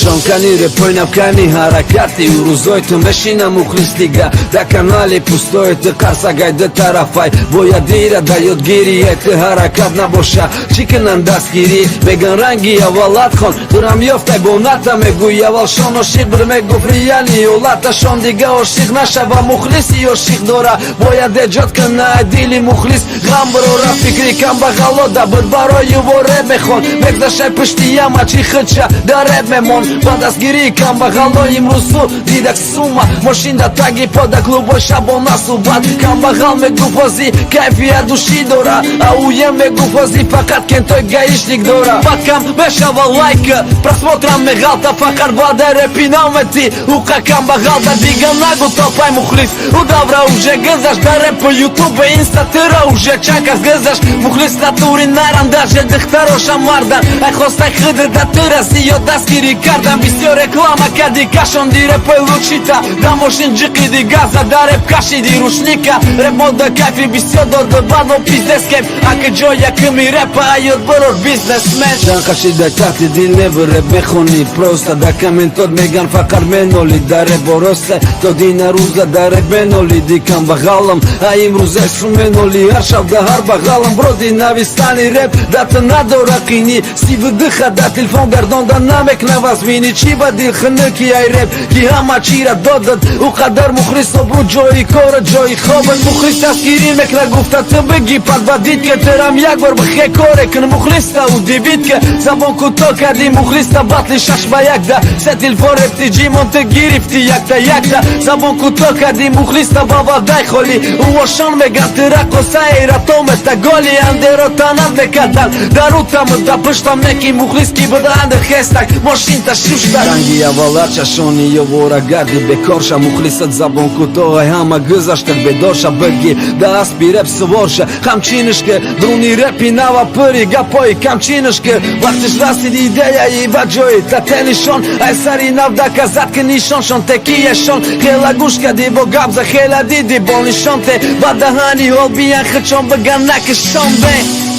Шонкани репойнав кани харакати урузойты мешина мухлистига да канали пустоите карсагайды тарафай боядира дает гири эти харакат набоша чикенан дастгири меган ранги явалат хон дурам ёфтай боната мегу явал шон ошик бір мегу фрияни олата шон дига ошик нашава мухлиси ошик дора бояде джоткана дили мухлис гамброра фикри камбагало да бир барои воре мехон мегдашай пышти яма чи хыча да реб мемон бадастгири камбагало имрусу дидак сума мошинда таги пода клубой шабона субат камбагал мегу пози кайфия души дора а уем мегу пози факат кен той гаишник дора баткам мешава лайка просмотрам мегалта факар баде репинал мети ука камбагалта дига нагу топай мухлис удавра уже гъзаш да реп по ютубе инстатира уже чакаш гъзаш мухлис натури наран даже дъхтаро шамардан ай хостай хъде да тира си йодаскири кардан бисьо реклама кади кашон ди репой лучита да мошин джики ди газа да реп каши ди рушника реп мода кайфи бисьо до дъбано пиздескем аке джоя къми репа ай отборор бизнесмен шанкаши да тати ди небе реп мехони просто да камен тод меган факар меноли да реп боросте то ди наруза да реп меноли ди кам багалам а имрузе шу меноли аршав да хар багалам броди навистани реп да та надора кини си вдъха да телефон гардон да намек на вазмини чиба дил хънъки ай реп ки хама чира додат уқадар мухрис обру джои кора джои хобен мухрис аскири мек на гуфта тъбе ги пак бадитке терам ягвар бхе коре кън мухриста удивитке забон кутока ди мухриста батли шашбаяк да се телефон реп ти джимон те гириф ти якта якта забон кутока ди мухриста баба дай холи уошон меган тира коса и ратоме та голи андеро танат некатан дарутам да пъщам неки мухриски бъда андер хестак мошинта шушта ранги явалача шони йовора гарди бекорша мухлисът забон куто ай хама гъзаща бедоша бъги да аспи реп съворша хамчинышке друни репи нава пъри гапой камчинышке бахтиш раси ди идея и баджой татени шон ай сари нав да казатке нишон шон теки ешон хела гушка ди богаб за хела ди ди болни шон те бадахани олбиян хъчон бъганаке шон бе